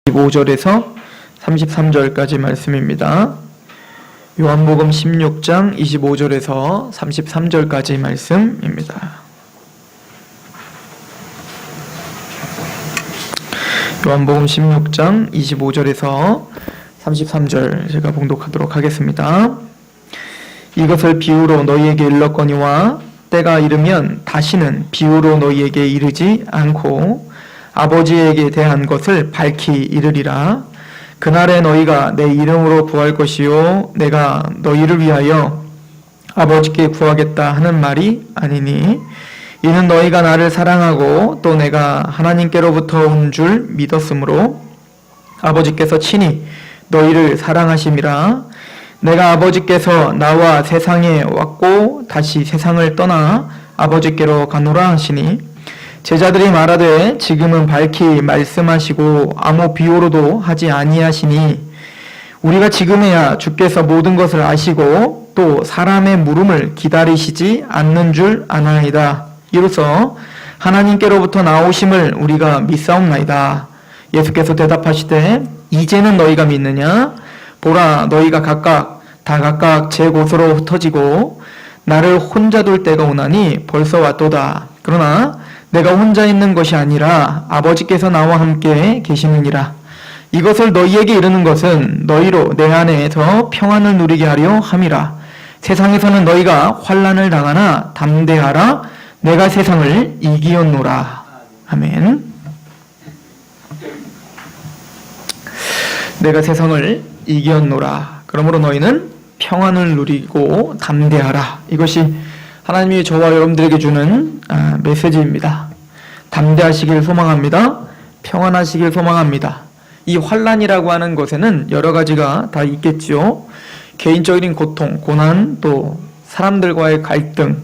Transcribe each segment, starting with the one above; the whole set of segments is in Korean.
25절에서 33절까지 말씀입니다. 요한복음 16장 25절에서 33절까지 말씀입니다. 요한복음 16장 25절에서 33절 제가 봉독하도록 하겠습니다. 이것을 비유로 너희에게 일렀거니와 때가 이르면 다시는 비유로 너희에게 이르지 않고 아버지에게 대한 것을 밝히 이르리라. 그날에 너희가 내 이름으로 구할 것이요 내가 너희를 위하여 아버지께 구하겠다 하는 말이 아니니 이는 너희가 나를 사랑하고 또 내가 하나님께로부터 온 줄 믿었으므로 아버지께서 친히 너희를 사랑하심이라. 내가 아버지께서 나와 세상에 왔고 다시 세상을 떠나 아버지께로 가노라 하시니 제자들이 말하되 지금은 밝히 말씀하시고 아무 비유로도 하지 아니하시니 우리가 지금에야 주께서 모든 것을 아시고 또 사람의 물음을 기다리시지 않는 줄 아나이다. 이로써 하나님께로부터 나오심을 우리가 믿사옵나이다. 예수께서 대답하시되 이제는 너희가 믿느냐? 보라 너희가 각각 제 곳으로 흩어지고 나를 혼자 둘 때가 오나니 벌써 왔도다. 그러나 내가 혼자 있는 것이 아니라 아버지께서 나와 함께 계시느니라. 이것을 너희에게 이르는 것은 너희로 내 안에서 평안을 누리게 하려 함이라. 세상에서는 너희가 환난을 당하나 담대하라. 내가 세상을 이기었노라. 아멘. 내가 세상을 이기었노라. 그러므로 너희는 평안을 누리고 담대하라. 이것이 하나님이 저와 여러분들에게 주는 메시지입니다. 담대하시길 소망합니다. 평안하시길 소망합니다. 이 환난이라고 하는 것에는 여러 가지가 다 있겠지요. 개인적인 고통, 고난, 또 사람들과의 갈등,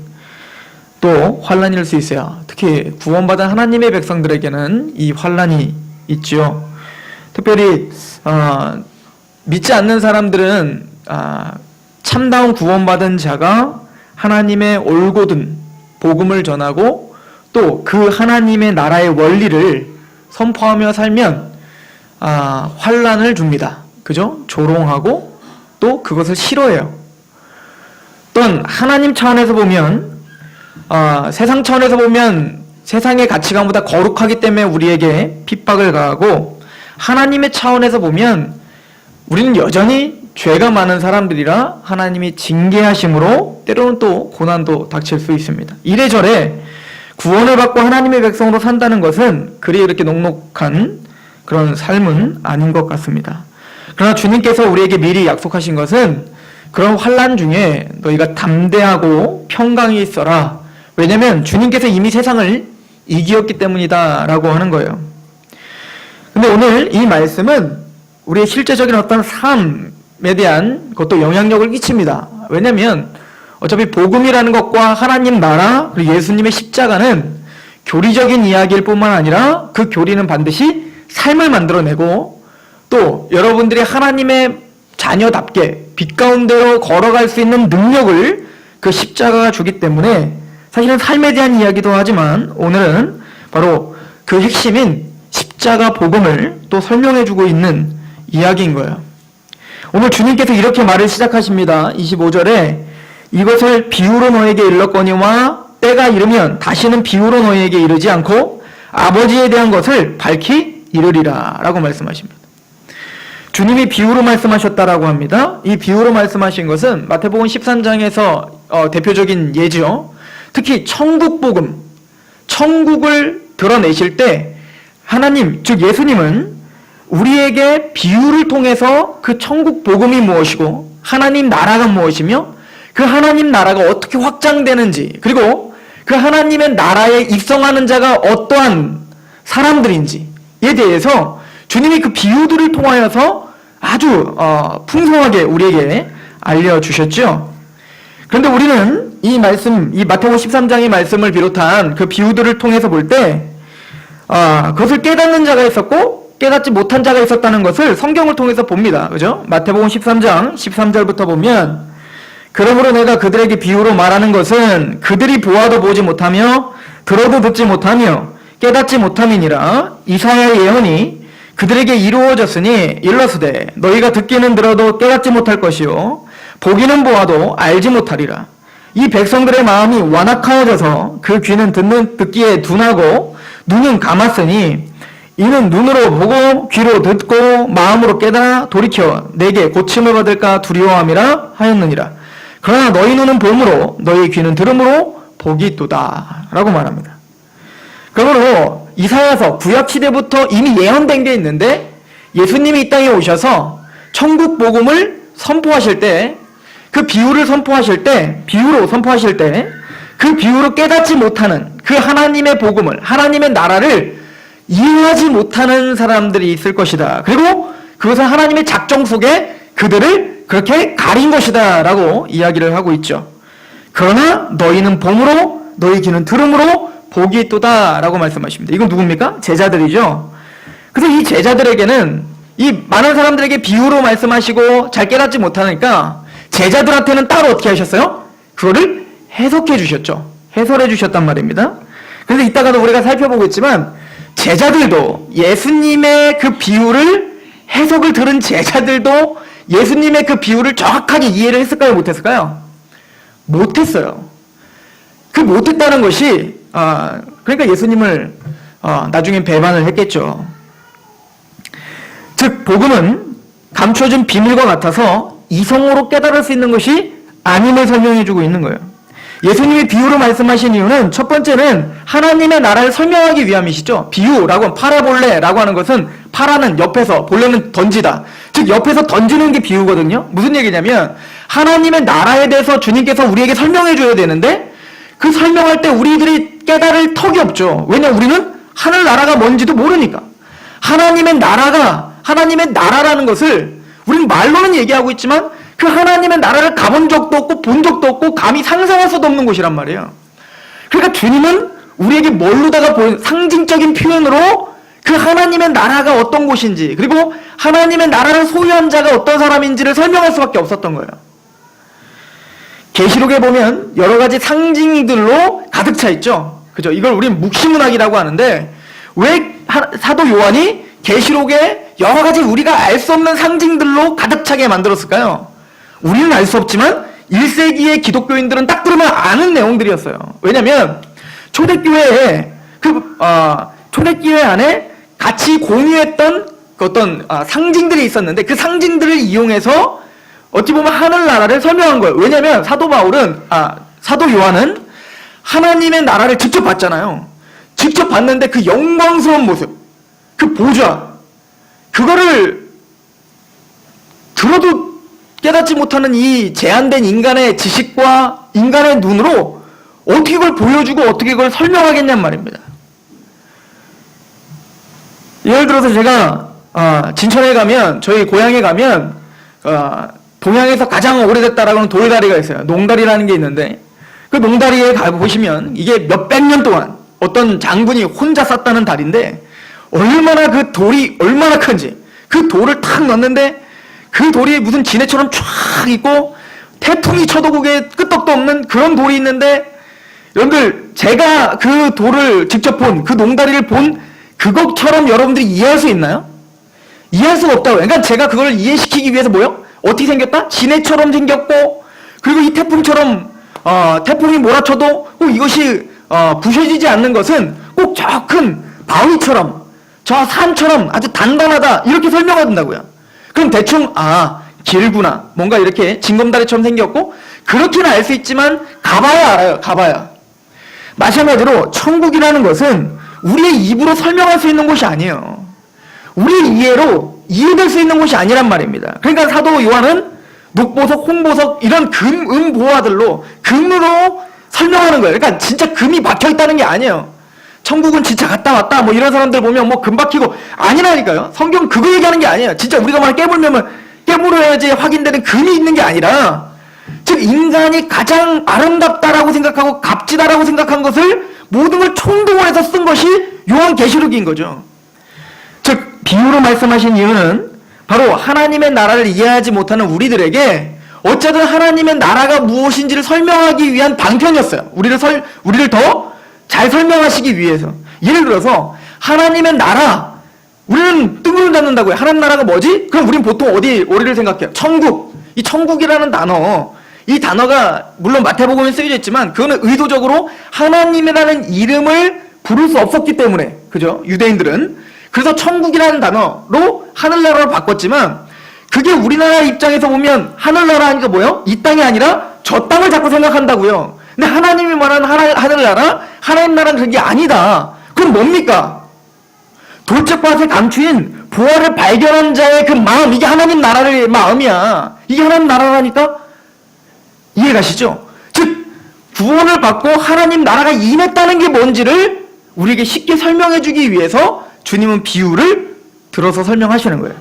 또 환난일 수 있어요. 특히 구원받은 하나님의 백성들에게는 이 환난이 있지요. 특별히 믿지 않는 사람들은 참다운 구원받은 자가 하나님의 올곧은 복음을 전하고 또 그 하나님의 나라의 원리를 선포하며 살면 환난을 줍니다. 그죠? 조롱하고 또 그것을 싫어해요. 또한 하나님 차원에서 보면 세상 차원에서 보면 세상의 가치관보다 거룩하기 때문에 우리에게 핍박을 가하고 하나님의 차원에서 보면 우리는 여전히 죄가 많은 사람들이라 하나님이 징계하심으로 때로는 또 고난도 닥칠 수 있습니다. 이래저래 구원을 받고 하나님의 백성으로 산다는 것은 그리 이렇게 녹록한 그런 삶은 아닌 것 같습니다. 그러나 주님께서 우리에게 미리 약속하신 것은 그런 환난 중에 너희가 담대하고 평강히 있어라. 왜냐하면 주님께서 이미 세상을 이기었기 때문이다 라고 하는 거예요. 근데 오늘 이 말씀은 우리의 실제적인 어떤 삶에 대한 것도 영향력을 끼칩니다. 왜냐하면 어차피 복음이라는 것과 하나님 나라 그리고 예수님의 십자가는 교리적인 이야기일 뿐만 아니라 그 교리는 반드시 삶을 만들어내고 또 여러분들이 하나님의 자녀답게 빛 가운데로 걸어갈 수 있는 능력을 그 십자가가 주기 때문에 사실은 삶에 대한 이야기도 하지만 오늘은 바로 그 핵심인 십자가 복음을 또 설명해주고 있는 이야기인 거예요. 오늘 주님께서 이렇게 말을 시작하십니다. 25절에 이것을 비유로 너에게 일렀거니와 때가 이르면 다시는 비유로 너에게 이르지 않고 아버지에 대한 것을 밝히 이르리라 라고 말씀하십니다. 주님이 비유로 말씀하셨다라고 합니다. 이 비유로 말씀하신 것은 마태복음 13장에서 대표적인 예죠. 특히 천국 복음, 천국을 드러내실 때 하나님, 즉 예수님은 우리에게 비유를 통해서 그 천국 복음이 무엇이고 하나님 나라가 무엇이며 그 하나님 나라가 어떻게 확장되는지 그리고 그 하나님의 나라에 입성하는 자가 어떠한 사람들인지에 대해서 주님이 그 비유들을 통하여서 아주 풍성하게 우리에게 알려주셨죠. 그런데 우리는 이 말씀, 이 마태복음 13장의 말씀을 비롯한 그 비유들을 통해서 볼 때 그것을 깨닫는 자가 있었고 깨닫지 못한 자가 있었다는 것을 성경을 통해서 봅니다. 그죠? 마태복음 13장 13절부터 보면 그러므로 내가 그들에게 비유로 말하는 것은 그들이 보아도 보지 못하며 들어도 듣지 못하며 깨닫지 못함이니라. 이사야의 예언이 그들에게 이루어졌으니 일러스되 너희가 듣기는 들어도 깨닫지 못할 것이요 보기는 보아도 알지 못하리라. 이 백성들의 마음이 완악하여져서 그 귀는 듣기에 둔하고 눈은 감았으니 이는 눈으로 보고 귀로 듣고 마음으로 깨달아 돌이켜 내게 고침을 받을까 두려워함이라 하였느니라. 그러나 너희 눈은 봄으로 너희 귀는 들음으로 복이 있도다 라고 말합니다. 그러므로 이사야서 구약시대부터 이미 예언된 게 있는데 예수님이 이 땅에 오셔서 천국 복음을 선포하실 때 그 비유로 선포하실 때 그 비유로 깨닫지 못하는 그 하나님의 복음을 하나님의 나라를 이해하지 못하는 사람들이 있을 것이다. 그리고 그것은 하나님의 작정 속에 그들을 그렇게 가린 것이다 라고 이야기를 하고 있죠. 그러나 너희는 봄으로 너희 귀는 들음으로 복이 있도다 라고 말씀하십니다. 이건 누굽니까? 제자들이죠. 그래서 이 제자들에게는 이 많은 사람들에게 비유로 말씀하시고 잘 깨닫지 못하니까 제자들한테는 따로 어떻게 하셨어요? 그거를 해석해 주셨죠. 해설해 주셨단 말입니다. 그래서 이따가도 우리가 살펴보겠지만 제자들도 예수님의 그 비유를 해석을 들은 제자들도 예수님의 그 비유를 정확하게 이해를 했을까요? 못했을까요? 못했어요. 그 못했다는 것이 그러니까 예수님을 나중엔 배반을 했겠죠. 즉 복음은 감춰진 비밀과 같아서 이성으로 깨달을 수 있는 것이 아님을 설명해주고 있는 거예요. 예수님이 비유로 말씀하신 이유는 첫 번째는 하나님의 나라를 설명하기 위함이시죠. 비유라고 파라볼레라고 하는 것은 파라는 옆에서 볼레는 던지다. 즉 옆에서 던지는 게 비유거든요. 무슨 얘기냐면 하나님의 나라에 대해서 주님께서 우리에게 설명해 줘야 되는데 그 설명할 때 우리들이 깨달을 턱이 없죠. 왜냐하면 우리는 하늘나라가 뭔지도 모르니까. 하나님의 나라라는 것을 우리는 말로는 얘기하고 있지만 그 하나님의 나라를 가본 적도 없고 본 적도 없고 감히 상상할 수도 없는 곳이란 말이에요. 그러니까 주님은 우리에게 뭘로다가 보인 상징적인 표현으로 그 하나님의 나라가 어떤 곳인지 그리고 하나님의 나라를 소유한 자가 어떤 사람인지를 설명할 수밖에 없었던 거예요. 계시록에 보면 여러 가지 상징들로 가득 차 있죠. 그죠? 이걸 우리는 묵시문학이라고 하는데 왜 사도 요한이 계시록에 여러 가지 우리가 알 수 없는 상징들로 가득 차게 만들었을까요? 우리는 알 수 없지만 1세기의 기독교인들은 딱 들으면 아는 내용들이었어요. 왜냐하면 초대교회 안에 같이 공유했던 어떤 상징들이 있었는데 그 상징들을 이용해서 어찌 보면 하늘나라를 설명한 거예요. 왜냐하면 사도 요한은 하나님의 나라를 직접 봤잖아요. 직접 봤는데 그 영광스러운 모습, 그 보좌, 그거를 들어도 깨닫지 못하는 이 제한된 인간의 지식과 인간의 눈으로 어떻게 그걸 보여주고 어떻게 그걸 설명하겠냔 말입니다. 예를 들어서 제가 진천에 가면 저희 고향에 가면 동양에서 가장 오래됐다라고 하는 돌다리가 있어요. 농다리라는 게 있는데 그 농다리에 가보시면 이게 몇백 년 동안 어떤 장군이 혼자 쌓았다는 다리인데 얼마나 그 돌이 얼마나 큰지 그 돌을 탁 넣는데 그 돌이 무슨 지네처럼 쫙 있고 태풍이 쳐도 그게 끄떡도 없는 그런 돌이 있는데 여러분들 제가 그 돌을 직접 본 그 농다리를 본 그것처럼 여러분들이 이해할 수 있나요? 이해할 수가 없다고요. 그러니까 제가 그걸 이해시키기 위해서 뭐요? 어떻게 생겼다? 지네처럼 생겼고 그리고 이 태풍처럼 태풍이 몰아쳐도 이것이 부셔지지 않는 것은 꼭 저 큰 바위처럼 저 산처럼 아주 단단하다 이렇게 설명한다고요. 그럼 대충 길구나 뭔가 이렇게 징검다리처럼 생겼고 그렇게는 알 수 있지만 가봐야 알아요. 가봐야. 마찬가지로 천국이라는 것은 우리의 입으로 설명할 수 있는 곳이 아니에요. 우리의 이해로 이해될 수 있는 곳이 아니란 말입니다. 그러니까 사도 요한은 녹보석, 홍보석 이런 보화들로 금으로 설명하는 거예요. 그러니까 진짜 금이 박혀있다는 게 아니에요. 천국은 진짜 갔다 왔다 뭐 이런 사람들 보면 뭐 금 박히고 아니라니까요. 성경 그거 얘기하는 게 아니에요. 진짜 우리가 말 깨물어야지 확인되는 금이 있는 게 아니라 즉 인간이 가장 아름답다라고 생각하고 값지다라고 생각한 것을 모든 걸 총동원해서 쓴 것이 요한계시록인 거죠. 즉 비유로 말씀하신 이유는 바로 하나님의 나라를 이해하지 못하는 우리들에게 어쨌든 하나님의 나라가 무엇인지를 설명하기 위한 방편이었어요. 우리를 더 잘 설명하시기 위해서. 예를 들어서 하나님의 나라, 우리는 뜬구름 잡는다고요. 하나님 나라가 뭐지? 그럼 우린 보통 어디를 생각해요? 천국. 이 천국이라는 단어, 이 단어가 물론 마태복음에 쓰여져 있지만 그거는 의도적으로 하나님이라는 이름을 부를 수 없었기 때문에, 그죠? 유대인들은. 그래서 천국이라는 단어로 하늘나라로 바꿨지만 그게 우리나라 입장에서 보면 하늘나라 하니까 뭐예요? 이 땅이 아니라 저 땅을 자꾸 생각한다고요. 근데 하나님이 말하는 하늘나라, 하나님 나라는 그게 아니다. 그럼 뭡니까? 돌짝밭에 감추인 부활을 발견한 자의 그 마음, 이게 하나님 나라의 마음이야. 이게 하나님 나라라니까? 이해가시죠? 즉, 구원을 받고 하나님 나라가 임했다는 게 뭔지를 우리에게 쉽게 설명해주기 위해서 주님은 비유를 들어서 설명하시는 거예요.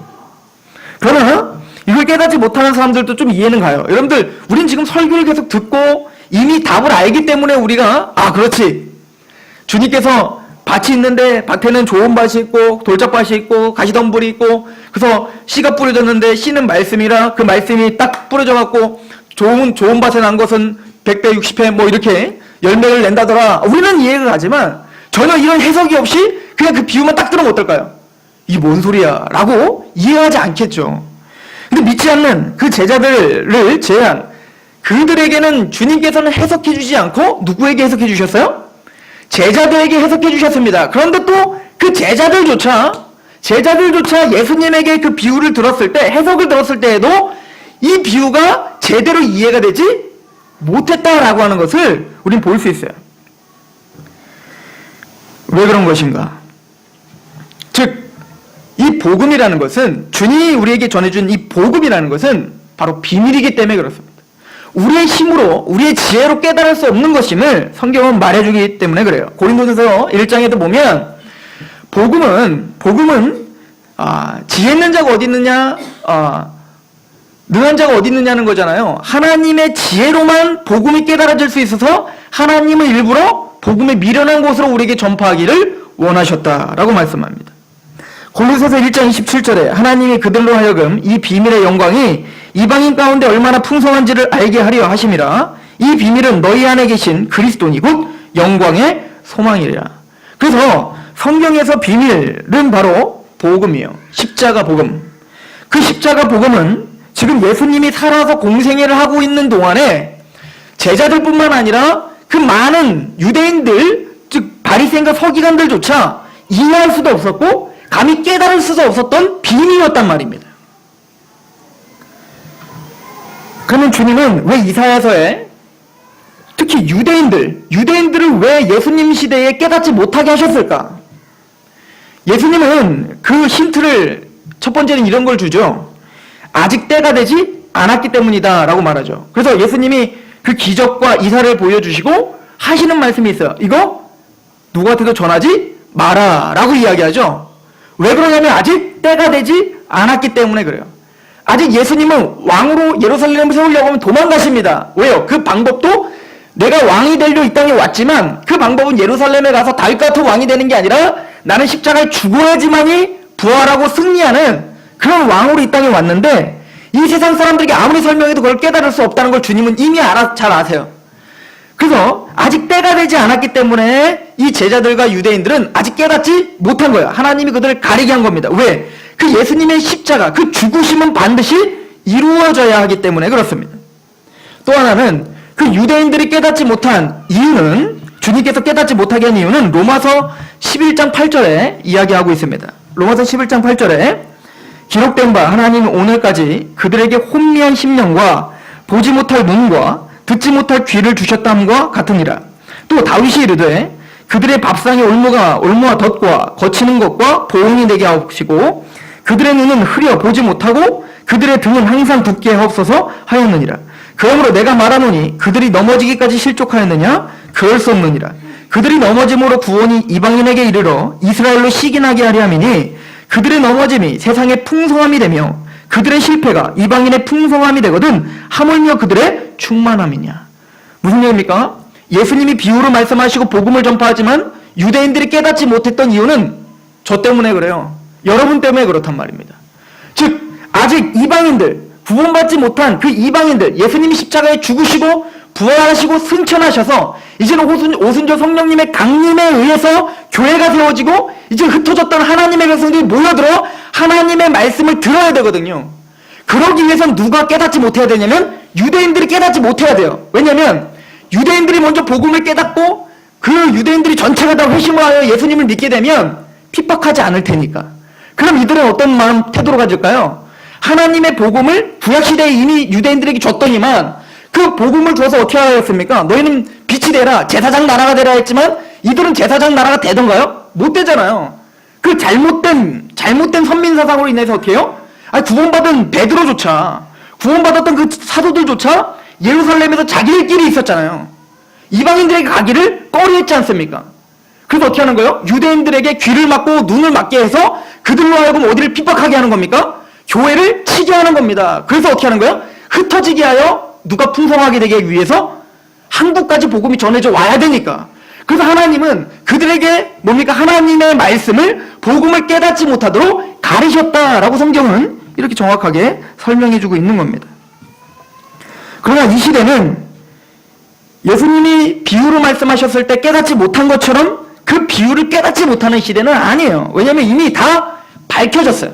그러나 이걸 깨닫지 못하는 사람들도 좀 이해는 가요. 여러분들, 우린 지금 설교를 계속 듣고 이미 답을 알기 때문에 우리가 그렇지. 주님께서 밭이 있는데 밭에는 좋은 밭이 있고 돌짝밭이 있고 가시덤불이 있고 그래서 씨가 뿌려졌는데 씨는 말씀이라 그 말씀이 딱 뿌려져갖고 좋은 밭에 난 것은 100배 60회 뭐 이렇게 열매를 낸다더라. 우리는 이해가 가지만 전혀 이런 해석이 없이 그냥 그 비유만 딱 들으면 어떨까요? 이게 뭔 소리야? 라고 이해하지 않겠죠. 근데 믿지 않는 그 제자들을 제한, 그들에게는 주님께서는 해석해 주지 않고 누구에게 해석해 주셨어요? 제자들에게 해석해 주셨습니다. 그런데 또 그 제자들조차 예수님에게 그 비유를 들었을 때, 해석을 들었을 때에도 이 비유가 제대로 이해가 되지 못했다라고 하는 것을 우린 볼 수 있어요. 왜 그런 것인가? 즉, 이 복음이라는 것은, 주님이 우리에게 전해준 이 복음이라는 것은 바로 비밀이기 때문에 그렇습니다. 우리의 힘으로, 우리의 지혜로 깨달을 수 없는 것임을 성경은 말해주기 때문에 그래요. 고린도전서 1장에도 보면 복음은 지혜 있는 자가 어디 있느냐, 능한 자가 어디 있느냐는 거잖아요. 하나님의 지혜로만 복음이 깨달아질 수 있어서 하나님은 일부러 복음의 미련한 곳으로 우리에게 전파하기를 원하셨다라고 말씀합니다. 골로새서 1장 27절에 하나님이 그들로 하여금 이 비밀의 영광이 이방인 가운데 얼마나 풍성한지를 알게 하려 하심이라. 이 비밀은 너희 안에 계신 그리스도니 곧 영광의 소망이라. 그래서 성경에서 비밀은 바로 복음이에요. 십자가 복음. 그 십자가 복음은 지금 예수님이 살아서 공생애를 하고 있는 동안에 제자들뿐만 아니라 그 많은 유대인들, 즉 바리새인과 서기관들조차 이해할 수도 없었고 감히 깨달을 수도 없었던 비밀이었단 말입니다. 그러면 주님은 왜 이사야서에 특히 유대인들을 왜 예수님 시대에 깨닫지 못하게 하셨을까? 예수님은 그 힌트를 첫 번째는 이런 걸 주죠. 아직 때가 되지 않았기 때문이다 라고 말하죠. 그래서 예수님이 그 기적과 이사를 보여주시고 하시는 말씀이 있어요. 이거 누구한테도 전하지 마라 라고 이야기하죠. 왜 그러냐면 아직 때가 되지 않았기 때문에 그래요. 아직 예수님은 왕으로 예루살렘을 세우려고 하면 도망가십니다. 왜요? 그 방법도 내가 왕이 되려 이 땅에 왔지만 그 방법은 예루살렘에 가서 다윗 같은 왕이 되는 게 아니라 나는 십자가에 죽어야지만이 부활하고 승리하는 그런 왕으로 이 땅에 왔는데 이 세상 사람들에게 아무리 설명해도 그걸 깨달을 수 없다는 걸 주님은 이미 잘 아세요. 그래서 아직 때가 되지 않았기 때문에 이 제자들과 유대인들은 아직 깨닫지 못한 거예요. 하나님이 그들을 가리게 한 겁니다. 왜? 그 예수님의 십자가, 그 죽으심은 반드시 이루어져야 하기 때문에 그렇습니다. 또 하나는 그 유대인들이 깨닫지 못한 이유는, 주님께서 깨닫지 못하게 한 이유는 로마서 11장 8절에 이야기하고 있습니다. 로마서 11장 8절에 기록된 바 하나님은 오늘까지 그들에게 혼미한 심령과 보지 못할 눈과 듣지 못할 귀를 주셨다함과 같으니라. 또 다윗이 이르되 그들의 밥상에 올무와 덫과 거치는 것과 보응이 되게 하시고 그들의 눈은 흐려 보지 못하고 그들의 등은 항상 붓게 하옵소서 하였느니라. 그러므로 내가 말하노니 그들이 넘어지기까지 실족하였느냐? 그럴 수 없느니라. 그들이 넘어짐으로 구원이 이방인에게 이르러 이스라엘로 시기나게 하려 함이니 그들의 넘어짐이 세상의 풍성함이 되며 그들의 실패가 이방인의 풍성함이 되거든 하물며 그들의 충만함이냐. 무슨 얘기입니까? 예수님이 비유로 말씀하시고 복음을 전파하지만 유대인들이 깨닫지 못했던 이유는 저 때문에 그래요. 여러분 때문에 그렇단 말입니다. 즉 아직 이방인들, 구원받지 못한 그 이방인들, 예수님이 십자가에 죽으시고 부활하시고 승천하셔서 이제는 오순절 성령님의 강림에 의해서 교회가 세워지고 이제 흩어졌던 하나님의 백성들이 모여들어 하나님의 말씀을 들어야 되거든요. 그러기 위해선 누가 깨닫지 못해야 되냐면 유대인들이 깨닫지 못해야 돼요. 왜냐면 유대인들이 먼저 복음을 깨닫고 그 유대인들이 전체가 다 회심을 하여 예수님을 믿게 되면 핍박하지 않을 테니까. 그럼 이들은 어떤 마음 태도로 가질까요? 하나님의 복음을 구약시대에 이미 유대인들에게 줬더니만 그 복음을 줘서 어떻게 하였습니까? 너희는 빛이 되라, 제사장 나라가 되라 했지만 이들은 제사장 나라가 되던가요? 못 되잖아요. 그 잘못된 선민사상으로 인해서 어떻게 해요? 구원받은 베드로조차, 구원받았던 그 사도들조차 예루살렘에서 자기들끼리 있었잖아요. 이방인들에게 가기를 꺼리했지 않습니까? 그래서 어떻게 하는 거예요? 유대인들에게 귀를 막고 눈을 막게 해서 그들로 하여금 어디를 핍박하게 하는 겁니까? 교회를 치게 하는 겁니다. 그래서 어떻게 하는 거예요? 흩어지게 하여 누가 풍성하게 되기 위해서 한국까지 복음이 전해져 와야 되니까. 그래서 하나님은 그들에게 뭡니까? 하나님의 말씀을, 복음을 깨닫지 못하도록 가리셨다라고 성경은 이렇게 정확하게 설명해주고 있는 겁니다. 그러나 이 시대는 예수님이 비유로 말씀하셨을 때 깨닫지 못한 것처럼 그 비유를 깨닫지 못하는 시대는 아니에요. 왜냐하면 이미 다 밝혀졌어요.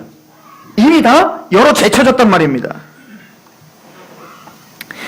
이미 다 열어 제쳐졌단 말입니다.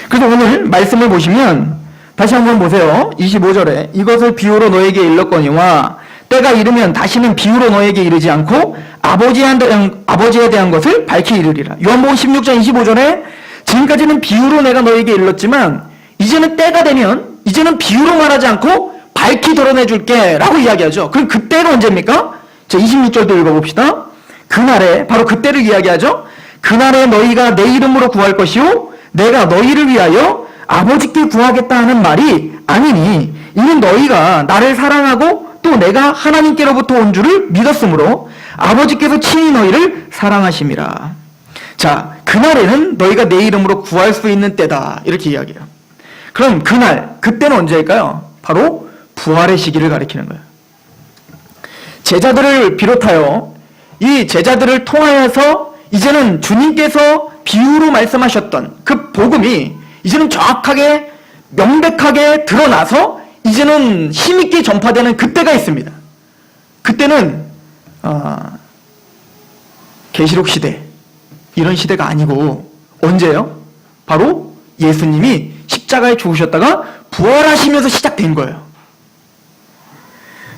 그래서 오늘 말씀을 보시면 다시 한번 보세요. 25절에 이것을 비유로 너에게 일렀거니와 때가 이르면 다시는 비유로 너에게 이르지 않고 아버지에 대한 것을 밝히 이르리라. 요한복음 16장 25절에 지금까지는 비유로 내가 너에게 일렀지만 이제는 때가 되면 이제는 비유로 말하지 않고 밝히 드러내줄게 라고 이야기하죠. 그럼 그때가 언제입니까? 자, 26절도 읽어봅시다. 그날에, 바로 그때를 이야기하죠. 그날에 너희가 내 이름으로 구할 것이요 내가 너희를 위하여 아버지께 구하겠다 하는 말이 아니니 이는 너희가 나를 사랑하고 또 내가 하나님께로부터 온 줄을 믿었으므로 아버지께서 친히 너희를 사랑하심이라. 자, 그날에는 너희가 내 이름으로 구할 수 있는 때다 이렇게 이야기해요. 그럼 그날, 그때는 언제일까요? 바로 부활의 시기를 가리키는 거예요. 제자들을 비롯하여 이 제자들을 통하여서 이제는 주님께서 비유로 말씀하셨던 그 복음이 이제는 정확하게 명백하게 드러나서 이제는 힘있게 전파되는 그때가 있습니다. 그때는 계시록 시대 이런 시대가 아니고 언제예요? 바로 예수님이 십자가에 죽으셨다가 부활하시면서 시작된 거예요.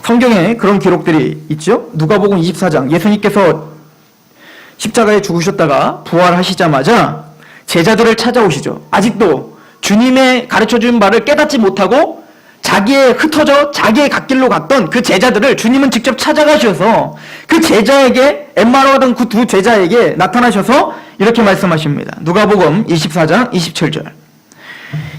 성경에 그런 기록들이 있죠. 누가복음 24장 예수님께서 십자가에 죽으셨다가 부활하시자마자 제자들을 찾아오시죠. 아직도 주님의 가르쳐준 바를 깨닫지 못하고 흩어져 자기의 갓길로 갔던 그 제자들을 주님은 직접 찾아가셔서 그 제자에게 엠마오하던 그 두 제자에게 나타나셔서 이렇게 말씀하십니다. 누가복음 24장 27절.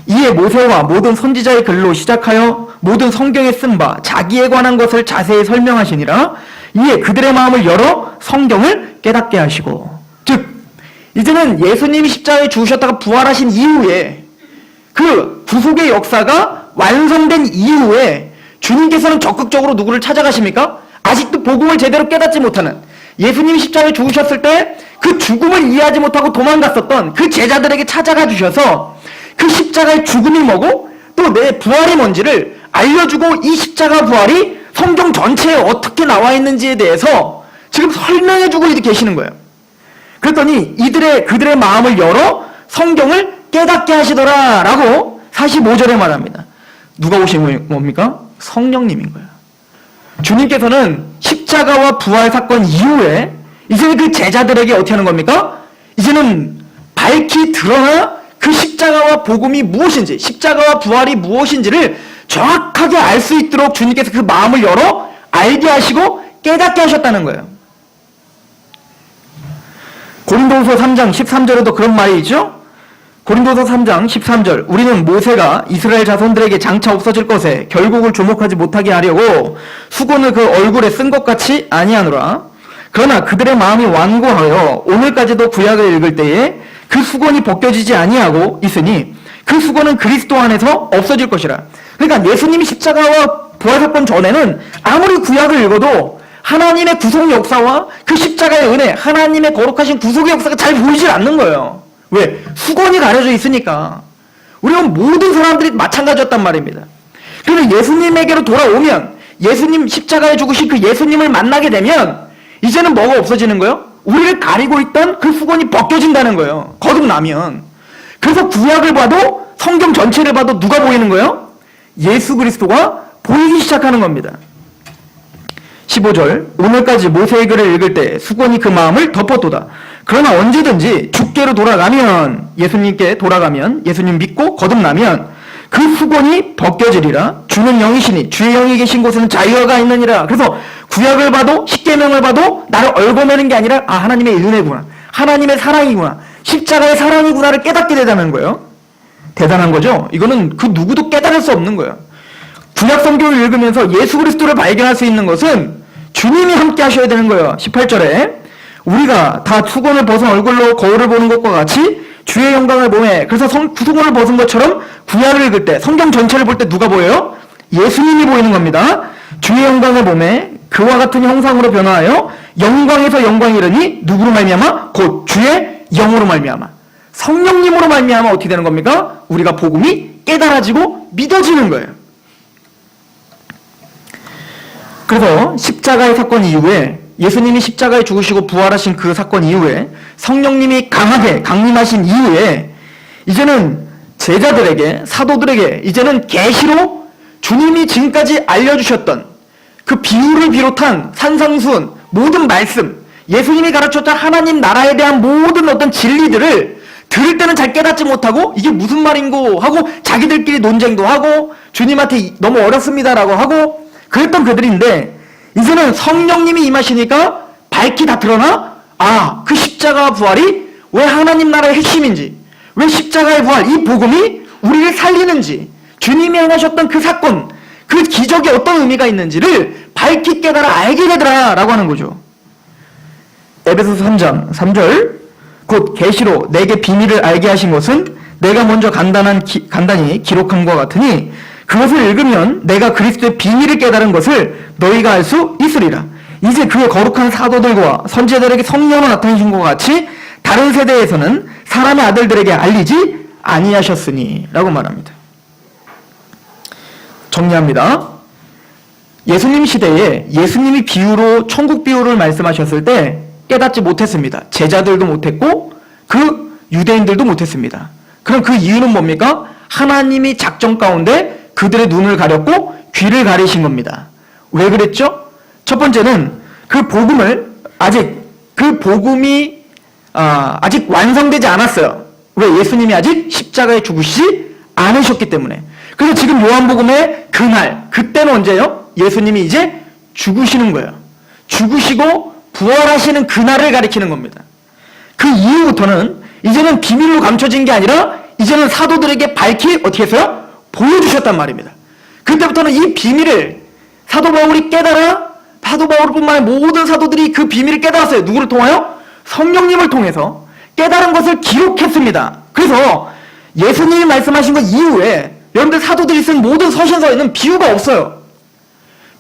이에 모세와 모든 선지자의 글로 시작하여 모든 성경에 쓴 바 자기에 관한 것을 자세히 설명하시니라. 이에 그들의 마음을 열어 성경을 깨닫게 하시고. 즉 이제는 예수님이 십자가에 죽으셨다가 부활하신 이후에 그 구속의 역사가 완성된 이후에 주님께서는 적극적으로 누구를 찾아가십니까? 아직도 복음을 제대로 깨닫지 못하는 예수님이 십자가에 죽으셨을 때 그 죽음을 이해하지 못하고 도망갔었던 그 제자들에게 찾아가 주셔서 그 십자가의 죽음이 뭐고 또 내 부활이 뭔지를 알려주고 이 십자가 부활이 성경 전체에 어떻게 나와 있는지에 대해서 지금 설명해주고 계시는 거예요. 그랬더니 그들의 마음을 열어 성경을 깨닫게 하시더라 라고 45절에 말합니다. 누가 오신 뭡니까? 성령님인 거예요. 주님께서는 십자가와 부활 사건 이후에 이제 그 제자들에게 어떻게 하는 겁니까? 이제는 밝히 드러나 그 십자가와 복음이 무엇인지, 십자가와 부활이 무엇인지를 정확하게 알 수 있도록 주님께서 그 마음을 열어 알게 하시고 깨닫게 하셨다는 거예요. 고린도후서 3장 13절에도 그런 말이 있죠? 고린도서 3장 13절 우리는 모세가 이스라엘 자손들에게 장차 없어질 것에 결국을 주목하지 못하게 하려고 수건을 그 얼굴에 쓴 것 같이 아니하노라. 그러나 그들의 마음이 완고하여 오늘까지도 구약을 읽을 때에 그 수건이 벗겨지지 아니하고 있으니 그 수건은 그리스도 안에서 없어질 것이라. 그러니까 예수님이 십자가와 부활사건 전에는 아무리 구약을 읽어도 하나님의 구속 역사와 그 십자가의 은혜, 하나님의 거룩하신 구속의 역사가 잘 보이질 않는 거예요. 왜? 수건이 가려져 있으니까. 우리가 모든 사람들이 마찬가지였단 말입니다. 그래서 예수님에게로 돌아오면, 예수님 십자가에 죽으신 그 예수님을 만나게 되면 이제는 뭐가 없어지는 거예요? 우리를 가리고 있던 그 수건이 벗겨진다는 거예요. 거듭나면. 그래서 구약을 봐도, 성경 전체를 봐도 누가 보이는 거예요? 예수 그리스도가 보이기 시작하는 겁니다. 15절, 오늘까지 모세의 글을 읽을 때 수건이 그 마음을 덮었도다. 그러나 언제든지 주께로 돌아가면, 예수님께 돌아가면, 예수님 믿고 거듭나면 그 수건이 벗겨지리라. 주는 영이시니 주의 영이 계신 곳에는 자유가 있느니라. 그래서 구약을 봐도, 십계명을 봐도 나를 얽어매는 게 아니라, 아, 하나님의 은혜구나, 하나님의 사랑이구나, 십자가의 사랑이구나를 깨닫게 되다는 거예요. 대단한 거죠. 이거는 그 누구도 깨달을 수 없는 거예요. 구약 성경을 읽으면서 예수 그리스도를 발견할 수 있는 것은 주님이 함께 하셔야 되는 거예요. 18절에 우리가 다 수건을 벗은 얼굴로 거울을 보는 것과 같이 주의 영광을 보매. 그래서 수건을 벗은 것처럼 구약을 읽을 때, 성경 전체를 볼 때 누가 보여요? 예수님이 보이는 겁니다. 주의 영광을 보매 그와 같은 형상으로 변화하여 영광에서 영광이 이르니 누구로 말미암아? 곧 주의 영으로 말미암아. 성령님으로 말미암아 어떻게 되는 겁니까? 우리가 복음이 깨달아지고 믿어지는 거예요. 그래서 십자가의 사건 이후에, 예수님이 십자가에 죽으시고 부활하신 그 사건 이후에, 성령님이 강하게 강림하신 이후에 이제는 제자들에게, 사도들에게 이제는 계시로 주님이 지금까지 알려주셨던 그 비유를 비롯한 산상수훈, 모든 말씀, 예수님이 가르쳤던 하나님 나라에 대한 모든 어떤 진리들을 들을 때는 잘 깨닫지 못하고 이게 무슨 말인고 하고 자기들끼리 논쟁도 하고 주님한테 너무 어렵습니다라고 하고 그랬던 그들인데, 이제는 성령님이 임하시니까 밝히 다 드러나, 아, 그 십자가 부활이 왜 하나님 나라의 핵심인지, 왜 십자가의 부활, 이 복음이 우리를 살리는지, 주님이 행하셨던 그 사건, 그 기적이 어떤 의미가 있는지를 밝히 깨달아 알게 되더라 라고 하는 거죠. 에베소서 3장 3절, 곧 계시로 내게 비밀을 알게 하신 것은 내가 먼저 간단히 기록한 것 같으니 그것을 읽으면 내가 그리스도의 비밀을 깨달은 것을 너희가 알 수 있으리라. 이제 그의 거룩한 사도들과 선지자들에게 성령으로 나타내신 것 같이 다른 세대에서는 사람의 아들들에게 알리지 아니하셨으니 라고 말합니다. 정리합니다. 예수님 시대에 예수님이 비유로, 천국 비유를 말씀하셨을 때 깨닫지 못했습니다. 제자들도 못했고 그 유대인들도 못했습니다. 그럼 그 이유는 뭡니까? 하나님이 작정 가운데 그들의 눈을 가렸고 귀를 가리신 겁니다. 왜 그랬죠? 첫 번째는 그 복음을 그 복음이 아직 완성되지 않았어요. 왜? 예수님이 아직 십자가에 죽으시지 않으셨기 때문에. 그래서 지금 요한복음의 그날, 그때는 언제예요? 예수님이 이제 죽으시는 거예요. 죽으시고 부활하시는 그날을 가리키는 겁니다. 그 이후부터는 이제는 비밀로 감춰진 게 아니라 이제는 사도들에게 밝히 어떻게 했어요? 보여주셨단 말입니다. 그때부터는 이 비밀을 사도 바울이 깨달아, 사도 바울뿐만 아니라 모든 사도들이 그 비밀을 깨달았어요. 누구를 통하여? 성령님을 통해서 깨달은 것을 기록했습니다. 그래서 예수님이 말씀하신 것 이후에 여러분들 사도들이 쓴 모든 서신서에는 비유가 없어요.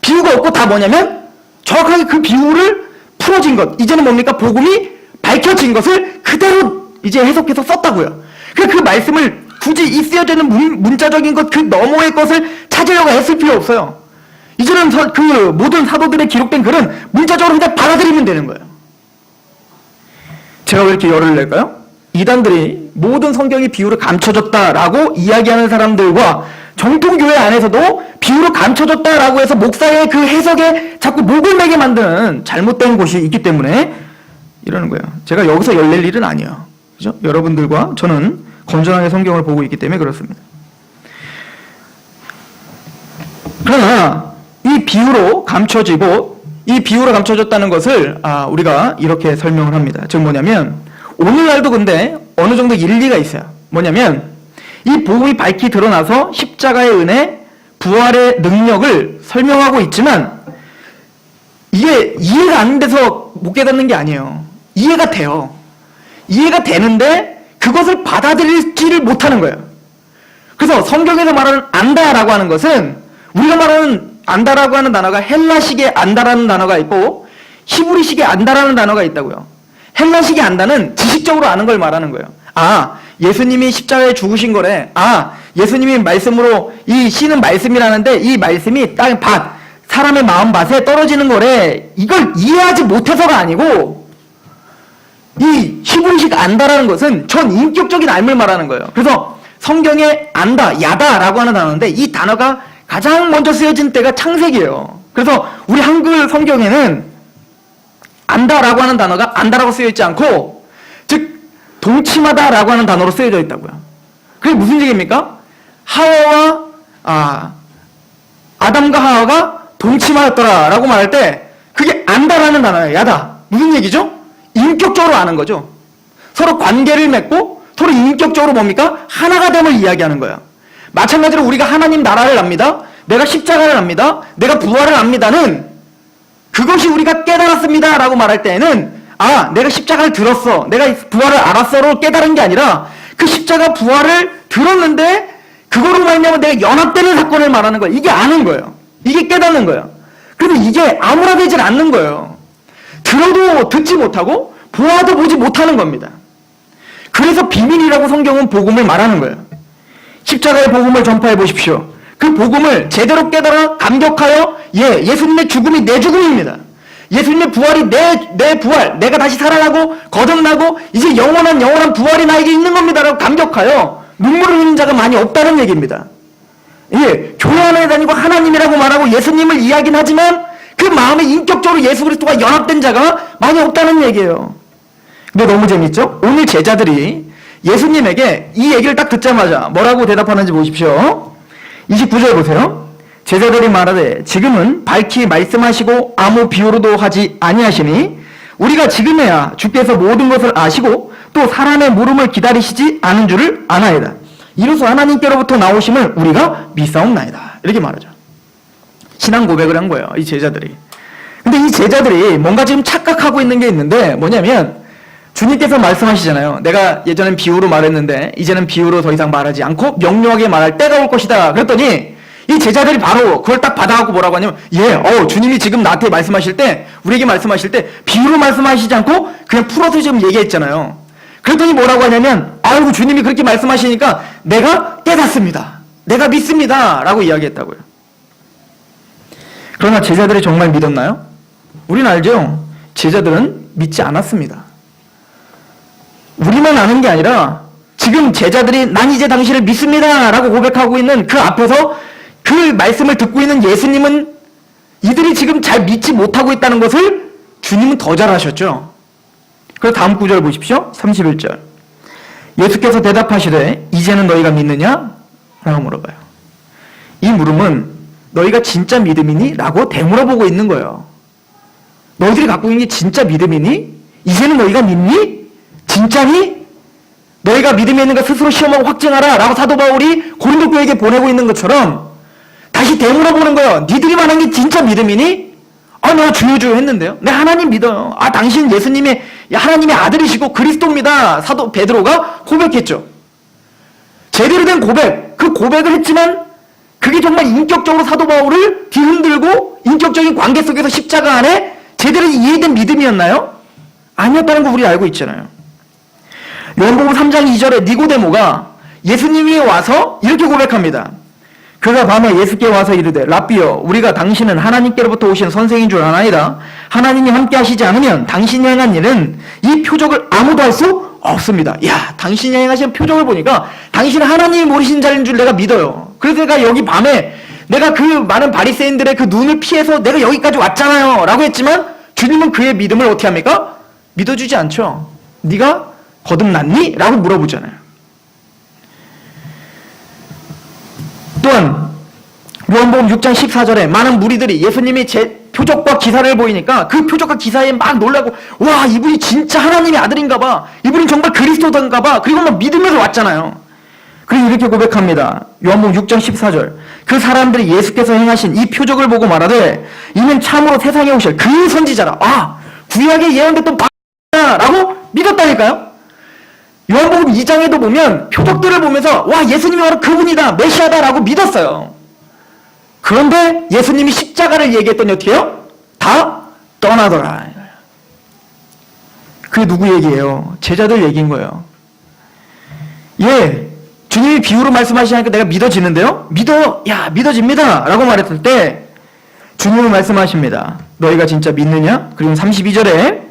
비유가 없고 다 뭐냐면 정확하게 그 비유를 풀어진 것, 이제는 뭡니까? 복음이 밝혀진 것을 그대로 이제 해석해서 썼다고요. 그 말씀을 굳이 이 쓰여지는 문자적인 것, 그 너머의 것을 찾으려고 했을 필요 없어요. 이제는 그 모든 사도들의 기록된 글은 문자적으로 그냥 받아들이면 되는 거예요. 제가 왜 이렇게 열을 낼까요? 이단들이 모든 성경이 비유로 감춰졌다라고 이야기하는 사람들과 정통교회 안에서도 비유로 감춰졌다라고 해서 목사의 그 해석에 자꾸 목을 매게 만드는 잘못된 곳이 있기 때문에 이러는 거예요. 제가 여기서 열낼 일은 아니에요. 그죠? 여러분들과 저는 건전하게 성경을 보고 있기 때문에 그렇습니다. 그러나 이 비유로 감춰졌다는 것을 우리가 이렇게 설명을 합니다. 즉 뭐냐면 오늘날도 근데 어느 정도 일리가 있어요. 뭐냐면 이 복음이 밝히 드러나서 십자가의 은혜, 부활의 능력을 설명하고 있지만 이게 이해가 안 돼서 못 깨닫는 게 아니에요. 이해가 돼요. 이해가 되는데 그것을 받아들이지를 못하는 거예요. 그래서 성경에서 말하는 안다라고 하는 것은, 우리가 말하는 안다라고 하는 단어가 헬라식의 안다라는 단어가 있고 히브리식의 안다라는 단어가 있다고요. 헬라식의 안다는 지식적으로 아는 걸 말하는 거예요. 아, 예수님이 십자가에 죽으신 거래. 아, 예수님이 말씀으로 이 씨는 말씀이라는데 이 말씀이 땅 밭, 사람의 마음밭에 떨어지는 거래. 이걸 이해하지 못해서가 아니고 이 히브리식 안다라는 것은 전 인격적인 알을 말하는 거예요. 그래서 성경에 안다, 야다라고 하는 단어인데 이 단어가 가장 먼저 쓰여진 때가 창세기예요. 그래서 우리 한글 성경에는 안다라고 하는 단어가 안다라고 쓰여 있지 않고 즉 동침하다라고 하는 단어로 쓰여져 있다고요. 그게 무슨 얘기입니까? 아담과 하와가 동침하였더라라고 말할 때 그게 안다라는 단어예요. 야다. 무슨 얘기죠? 인격적으로 아는 거죠. 서로 관계를 맺고 서로 인격적으로 뭡니까? 하나가 됨을 이야기하는 거예요. 마찬가지로 우리가 하나님 나라를 압니다. 내가 십자가를 압니다. 내가 부활을 압니다는 그것이 우리가 깨달았습니다 라고 말할 때에는 아, 내가 십자가를 들었어, 내가 부활을 알았어로 깨달은 게 아니라 그 십자가 부활을 들었는데 그거로 말미암아 내가 연합되는 사건을 말하는 거예요. 이게 아는 거예요. 이게 깨닫는 거예요. 그런데 이게 아무라되질 않는 거예요. 들어도 듣지 못하고 보아도 보지 못하는 겁니다. 그래서 비밀이라고 성경은 복음을 말하는 거예요. 십자가의 복음을 전파해 보십시오. 그 복음을 제대로 깨달아 감격하여 예수님의 죽음이 내 죽음입니다. 예수님의 부활이 내 부활, 내가 다시 살아나고 거듭나고 이제 영원한 부활이 나에게 있는 겁니다 라고 감격하여 눈물을 흘리는 자가 많이 없다는 얘기입니다. 교회 안에 다니고 하나님이라고 말하고 예수님을 이야기는 하지만 그 마음에 인격적으로 예수 그리스도와 연합된 자가 많이 없다는 얘기예요. 근데 너무 재밌죠? 오늘 제자들이 예수님에게 이 얘기를 딱 듣자마자 뭐라고 대답하는지 보십시오. 29절 보세요. 제자들이 말하되 지금은 밝히 말씀하시고 아무 비유로도 하지 아니하시니 우리가 지금에야 주께서 모든 것을 아시고 또 사람의 물음을 기다리시지 않은 줄을 아나이다. 이로써 하나님께로부터 나오심을 우리가 믿사옵나이다. 이렇게 말하죠. 신앙 고백을 한 거예요. 이 제자들이. 근데 이 제자들이 뭔가 지금 착각하고 있는 게 있는데 뭐냐면 주님께서 말씀하시잖아요. 내가 예전엔 비유로 말했는데 이제는 비유로 더 이상 말하지 않고 명료하게 말할 때가 올 것이다. 그랬더니 이 제자들이 바로 그걸 딱 받아갖고 뭐라고 하냐면 주님이 지금 나한테 말씀하실 때 우리에게 말씀하실 때 비유로 말씀하시지 않고 그냥 풀어서 지금 얘기했잖아요. 그랬더니 뭐라고 하냐면 아이고 주님이 그렇게 말씀하시니까 내가 깨닫습니다. 내가 믿습니다. 라고 이야기했다고요. 그러나 제자들이 정말 믿었나요? 우리는 알죠? 제자들은 믿지 않았습니다. 우리만 아는 게 아니라 지금 제자들이 난 이제 당신을 믿습니다 라고 고백하고 있는 그 앞에서 그 말씀을 듣고 있는 예수님은 이들이 지금 잘 믿지 못하고 있다는 것을 주님은 더 잘 아셨죠. 그래서 다음 구절 보십시오. 31절. 예수께서 대답하시되 이제는 너희가 믿느냐? 라고 물어봐요. 이 물음은 너희가 진짜 믿음이니? 라고 되물어보고 있는 거예요. 너희들이 갖고 있는 게 진짜 믿음이니? 이제는 너희가 믿니? 진짜니? 너희가 믿음이 있는 거 스스로 시험하고 확증하라 라고 사도 바울이 고린도 교회에게 보내고 있는 것처럼 다시 되물어보는 거예요. 니들이 말한 게 진짜 믿음이니? 내가 주여 했는데요. 내가 하나님 믿어요. 당신 예수님의 하나님의 아들이시고 그리스도입니다. 사도 베드로가 고백했죠. 제대로 된 고백, 그 고백을 했지만 그게 정말 인격적으로 사도 바울을 뒤흔들고 인격적인 관계 속에서 십자가 안에 제대로 이해된 믿음이었나요? 아니었다는 거 우리 알고 있잖아요. 요한복음 3장 2절에 니고데모가 예수님이 와서 이렇게 고백합니다. 그가 밤에 예수께 와서 이르되 랍비여 우리가 당신은 하나님께로부터 오신 선생인 줄 아나이다. 하나님이 함께 하시지 않으면 당신이 행한 일은 이 표적을 아무도 할 수 없습니다. 당신이 행하신 표적을 보니까 당신은 하나님이 모르신 자인 줄 내가 믿어요. 그래서 내가 여기 밤에 내가 그 많은 바리새인들의 그 눈을 피해서 내가 여기까지 왔잖아요 라고 했지만 주님은 그의 믿음을 어떻게 합니까? 믿어주지 않죠. 네가 거듭났니? 라고 물어보잖아요. 또한 요한복음 6장 14절에 많은 무리들이 예수님이 제 표적과 기사를 보이니까 그 표적과 기사에 막 놀라고 와 이분이 진짜 하나님의 아들인가 봐. 이분이 정말 그리스도인가 봐. 그리고 막 믿으면서 왔잖아요. 그리고 이렇게 고백합니다. 요한복음 6장 14절 그 사람들이 예수께서 행하신 이 표적을 보고 말하되 이는 참으로 세상에 오실 그 선지자라. 구약에 예언됐던 라고 믿었다니까요. 요한복음 2장에도 보면 표적들을 보면서 와 예수님이 바로 그분이다 메시아다라고 믿었어요. 그런데 예수님이 십자가를 얘기했더니 어떻게 해요? 다 떠나더라. 그게 누구 얘기예요? 제자들 얘기인 거예요. 예, 주님이 비유로 말씀하시니까 내가 믿어지는데요? 믿어집니다. 라고 말했을 때 주님은 말씀하십니다. 너희가 진짜 믿느냐? 그리고 32절에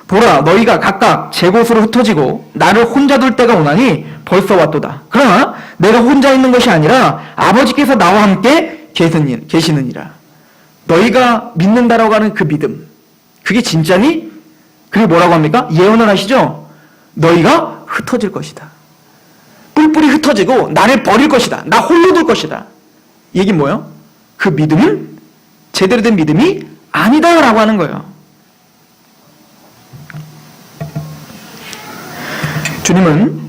보라, 너희가 각각 제 곳으로 흩어지고 나를 혼자 둘 때가 오나니 벌써 왔도다. 그러나 내가 혼자 있는 것이 아니라 아버지께서 나와 함께 계시느니라. 너희가 믿는다라고 하는 그 믿음, 그게 진짜니? 그게 뭐라고 합니까? 예언을 하시죠? 너희가 흩어질 것이다. 뿔뿔이 흩어지고 나를 버릴 것이다. 나 홀로 둘 것이다. 이 얘기는 뭐예요? 그 믿음은 제대로 된 믿음이 아니다라고 하는 거예요. 주님은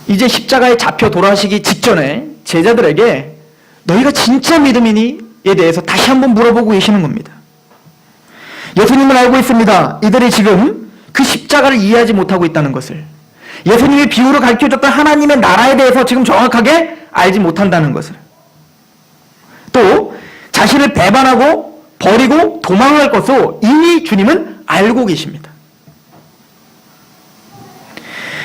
이제 십자가에 잡혀 돌아가시기 직전에 제자들에게 너희가 진짜 믿음이니?에 대해서 다시 한번 물어보고 계시는 겁니다. 예수님은 알고 있습니다. 이들이 지금 그 십자가를 이해하지 못하고 있다는 것을, 예수님이 비유로 가르쳐줬던 하나님의 나라에 대해서 지금 정확하게 알지 못한다는 것을, 또 자신을 배반하고 버리고 도망할 것을 이미 주님은 알고 계십니다.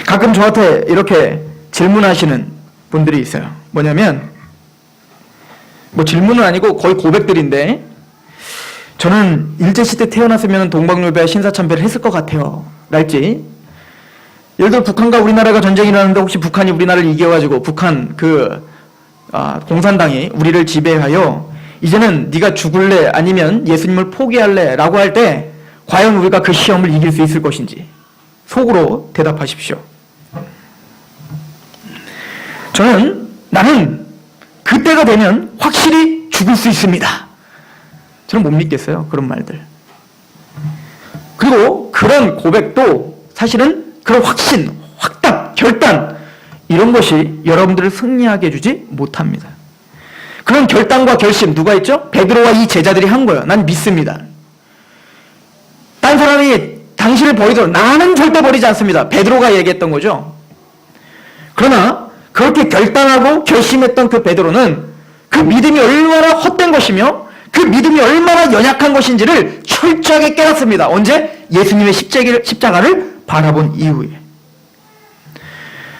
가끔 저한테 이렇게 질문하시는 분들이 있어요. 뭐냐면, 뭐 질문은 아니고 거의 고백들인데, 저는 일제시대 태어났으면 동방놀배와 신사참배를 했을 것 같아요. 랄지. 예를 들어 북한과 우리나라가 전쟁이 일어났는데 혹시 북한이 우리나라를 이겨가지고 북한 공산당이 우리를 지배하여 이제는 네가 죽을래 아니면 예수님을 포기할래 라고 할 때 과연 우리가 그 시험을 이길 수 있을 것인지 속으로 대답하십시오. 나는 그때가 되면 확실히 죽을 수 있습니다. 저는 못 믿겠어요. 그런 말들. 그리고 그런 고백도 사실은 그런 확신, 확답, 결단 이런 것이 여러분들을 승리하게 해주지 못합니다. 그런 결단과 결심 누가 했죠? 베드로와 이 제자들이 한 거예요. 난 믿습니다. 딴 사람이 당신을 버리도록 나는 절대 버리지 않습니다. 베드로가 얘기했던 거죠. 그러나 그렇게 결단하고 결심했던 그 베드로는 그 믿음이 얼마나 헛된 것이며 그 믿음이 얼마나 연약한 것인지를 철저하게 깨닫습니다. 언제? 예수님의 십자가를 바라본 이후에.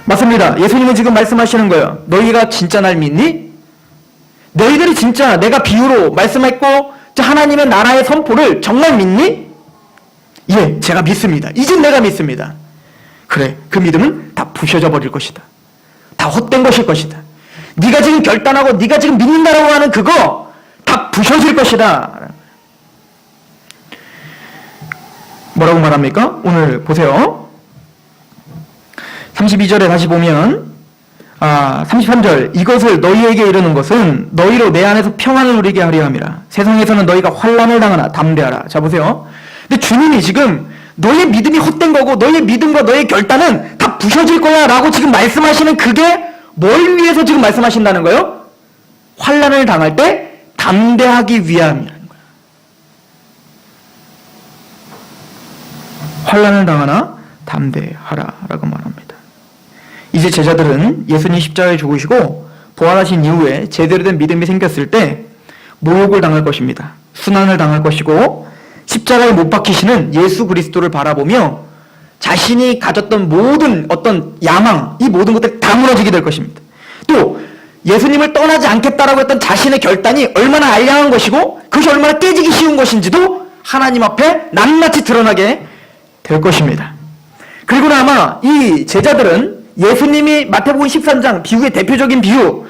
맞습니다. 예수님은 지금 말씀하시는 거예요. 너희가 진짜 날 믿니? 너희들이 진짜 내가 비유로 말씀했고 하나님의 나라의 선포를 정말 믿니? 예, 제가 믿습니다. 이젠 내가 믿습니다. 그래, 그 믿음은 다 부셔져 버릴 것이다. 다 헛된 것일 것이다. 네가 지금 결단하고 네가 지금 믿는다라고 하는 그거 다 부셔질 것이다. 뭐라고 말합니까? 오늘 보세요. 32절에 다시 보면 33절 이것을 너희에게 이르는 것은 너희로 내 안에서 평안을 누리게 하려 함이라. 세상에서는 너희가 환난을 당하나 담대하라. 자 보세요. 근데 주님이 지금 너의 믿음이 헛된 거고 너의 믿음과 너의 결단은 다 부셔질 거야 라고 지금 말씀하시는 그게 뭘 위해서 지금 말씀하신다는 거예요? 환난을 당할 때 담대하기 위함이라는 거예요. 환난을 당하나 담대하라 라고 말합니다. 이제 제자들은 예수님 십자가에 죽으시고 부활하신 이후에 제대로 된 믿음이 생겼을 때 모욕을 당할 것입니다. 순환을 당할 것이고 십자가에 못 박히시는 예수 그리스도를 바라보며 자신이 가졌던 모든 어떤 야망, 이 모든 것들이 다 무너지게 될 것입니다. 또 예수님을 떠나지 않겠다라고 했던 자신의 결단이 얼마나 알량한 것이고 그것이 얼마나 깨지기 쉬운 것인지도 하나님 앞에 낱낱이 드러나게 될 것입니다. 그리고 아마 이 제자들은 예수님이 마태복음 13장 비유의 대표적인 비유,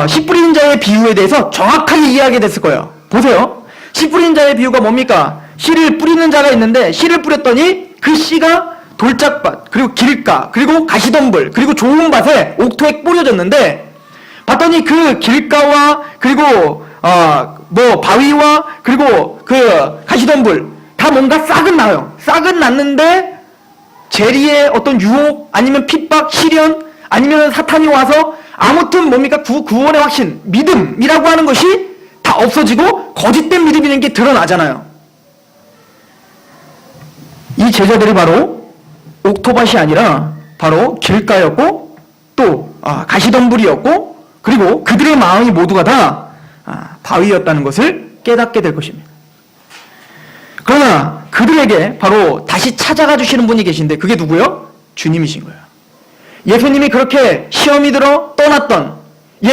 씨 뿌리는 자의 비유에 대해서 정확하게 이해하게 됐을 거예요. 보세요. 씨 뿌리는 자의 비유가 뭡니까? 씨를 뿌리는 자가 있는데 씨를 뿌렸더니 그 씨가 돌짝밭, 그리고 길가, 그리고 가시덤불, 그리고 좋은 밭에 옥토에 뿌려졌는데 봤더니 그 길가와 그리고 바위와 그리고 그 가시덤불 다 뭔가 싹은 나요. 싹은 났는데 재리의 어떤 유혹 아니면 핍박, 시련 아니면 사탄이 와서 아무튼 뭡니까? 구원의 확신, 믿음이라고 하는 것이 다 없어지고 거짓된 믿음이라는 게 드러나잖아요. 이 제자들이 바로 옥토밭이 아니라 바로 길가였고 또 가시덤불이었고 그리고 그들의 마음이 모두가 다 바위였다는 것을 깨닫게 될 것입니다. 그러나 그들에게 바로 다시 찾아가 주시는 분이 계신데 그게 누구요? 주님이신 거예요. 예수님이 그렇게 시험이 들어 떠났던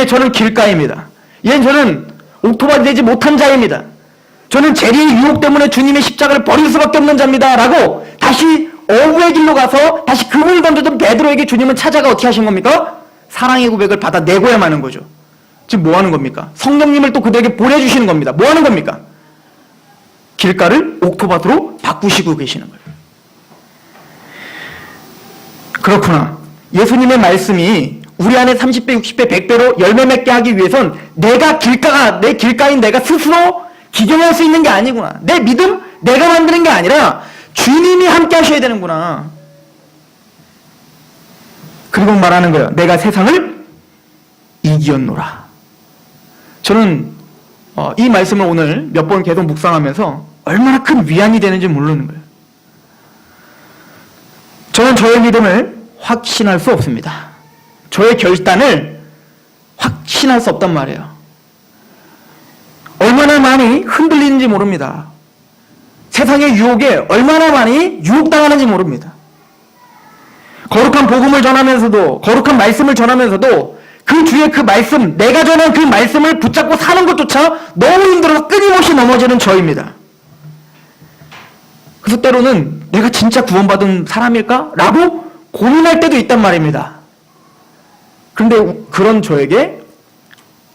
저는 길가입니다. 저는 옥토바디 되지 못한 자입니다. 저는 재리의 유혹 때문에 주님의 십자가를 버릴 수밖에 없는 자입니다. 라고 다시 어부의 길로 가서 다시 그물을 던졌던 베드로에게 주님은 찾아가 어떻게 하신 겁니까? 사랑의 고백을 받아내고야만 하는 거죠. 지금 뭐 하는 겁니까? 성령님을 또 그들에게 보내주시는 겁니다. 뭐 하는 겁니까? 길가를 옥토바디로 바꾸시고 계시는 거예요. 그렇구나. 예수님의 말씀이 우리 안에 30배, 60배, 100배로 열매 맺게 하기 위해선 내 길가인 내가 스스로 기경할 수 있는 게 아니구나. 내 믿음, 내가 만드는 게 아니라 주님이 함께 하셔야 되는구나. 그리고 말하는 거예요. 내가 세상을 이기었노라. 저는 이 말씀을 오늘 몇 번 계속 묵상하면서 얼마나 큰 위안이 되는지 모르는 거예요. 저는 저의 믿음을 확신할 수 없습니다. 저의 결단을 확신할 수 없단 말이에요. 얼마나 많이 흔들리는지 모릅니다. 세상의 유혹에 얼마나 많이 유혹당하는지 모릅니다. 거룩한 복음을 전하면서도, 거룩한 말씀을 전하면서도 그 주의 그 말씀, 내가 전한 그 말씀을 붙잡고 사는 것조차 너무 힘들어서 끊임없이 넘어지는 저입니다. 그래서 때로는 내가 진짜 구원받은 사람일까? 라고 고민할 때도 있단 말입니다. 그런데 그런 저에게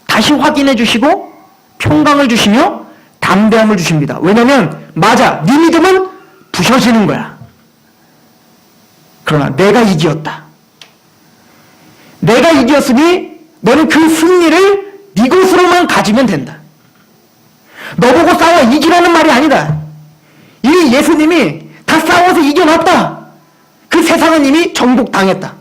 다시 확인해 주시고 평강을 주시며 담대함을 주십니다. 왜냐하면 맞아, 네 믿음은 부셔지는 거야. 그러나 내가 이기었다. 내가 이겼으니 너는 그 승리를 네 것으로만 가지면 된다. 너보고 싸워 이기라는 말이 아니다. 이미 예수님이 다 싸워서 이겨놨다. 그 세상은 이미 정복당했다.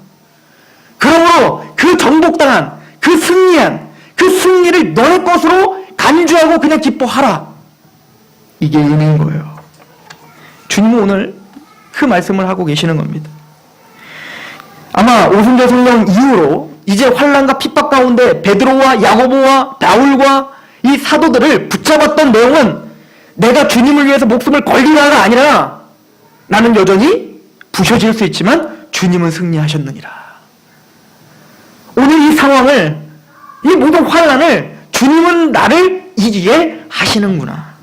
그러므로 그 정복당한, 그 승리한, 그 승리를 너의 것으로 간주하고 그냥 기뻐하라. 이게 의미인 거예요. 주님은 오늘 그 말씀을 하고 계시는 겁니다. 아마 오순절 성령 이후로 이제 환난과 핍박 가운데 베드로와 야고보와 바울과 이 사도들을 붙잡았던 내용은 내가 주님을 위해서 목숨을 걸리라가 아니라 나는 여전히 부셔질 수 있지만 주님은 승리하셨느니라. 오늘 이 상황을, 이 모든 환난을 주님은 나를 이기게 하시는구나.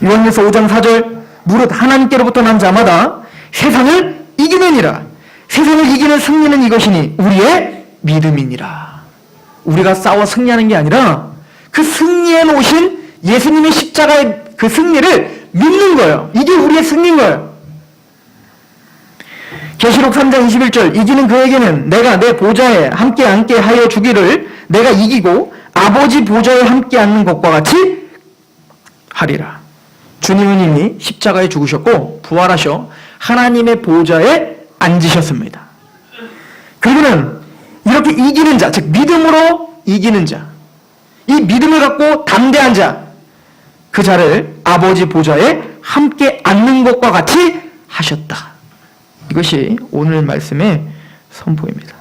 요한일서 5장 4절 무릇 하나님께로부터 난 자마다 세상을 이기느니라. 세상을 이기는 승리는 이것이니 우리의 믿음이니라. 우리가 싸워 승리하는 게 아니라 그 승리해 놓으신 예수님의 십자가의 그 승리를 믿는 거예요. 이게 우리의 승리인 거예요. 계시록 3장 21절 이기는 그에게는 내가 내 보좌에 함께 앉게 하여 주기를 내가 이기고 아버지 보좌에 함께 앉는 것과 같이 하리라. 주님은 이미 십자가에 죽으셨고 부활하셔 하나님의 보좌에 앉으셨습니다. 그리고는 이렇게 이기는 자, 즉 믿음으로 이기는 자, 이 믿음을 갖고 담대한 자, 그 자를 아버지 보좌에 함께 앉는 것과 같이 하셨다. 이것이 오늘 말씀의 선포입니다.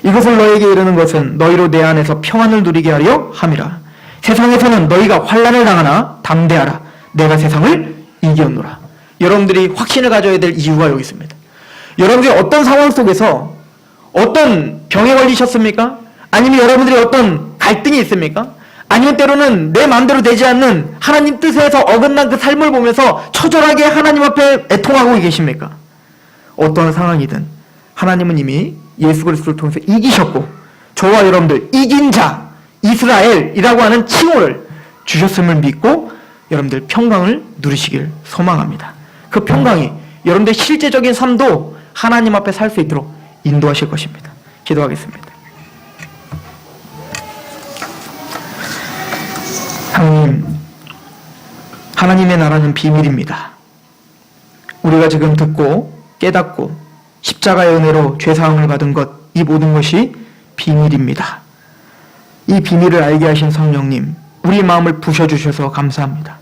이것을 너에게 이르는 것은 너희로 내 안에서 평안을 누리게 하려 함이라. 세상에서는 너희가 환난을 당하나 담대하라. 내가 세상을 이겼노라. 여러분들이 확신을 가져야 될 이유가 여기 있습니다. 여러분들이 어떤 상황 속에서 어떤 병에 걸리셨습니까? 아니면 여러분들이 어떤 갈등이 있습니까? 아니면 때로는 내 마음대로 되지 않는 하나님 뜻에서 어긋난 그 삶을 보면서 처절하게 하나님 앞에 애통하고 계십니까? 어떤 상황이든 하나님은 이미 예수 그리스도를 통해서 이기셨고 저와 여러분들 이긴 자 이스라엘이라고 하는 칭호를 주셨음을 믿고 여러분들 평강을 누리시길 소망합니다. 그 평강이 여러분들 실제적인 삶도 하나님 앞에 살 수 있도록 인도하실 것입니다. 기도하겠습니다. 하나님, 하나님의 나라는 비밀입니다. 우리가 지금 듣고 깨닫고 십자가의 은혜로 죄사함을 받은 것, 이 모든 것이 비밀입니다. 이 비밀을 알게 하신 성령님, 우리 마음을 부셔주셔서 감사합니다.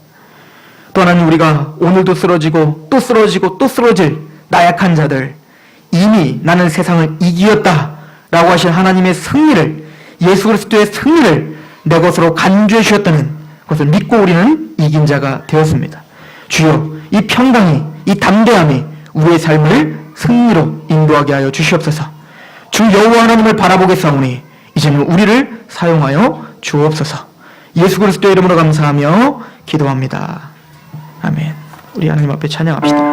또 하나님, 우리가 오늘도 쓰러지고 또 쓰러지고 또 쓰러질 나약한 자들, 이미 나는 세상을 이기었다 라고 하신 하나님의 승리를, 예수 그리스도의 승리를 내 것으로 간주해 주셨다는 것을 믿고 우리는 이긴 자가 되었습니다. 주여, 이 평강이, 이 담대함이 우리의 삶을 승리로 인도하게 하여 주시옵소서. 주 여호와 하나님을 바라보겠사오니 이제는 우리를 사용하여 주옵소서. 예수 그리스도의 이름으로 감사하며 기도합니다. 아멘. 우리 하나님 앞에 찬양합시다.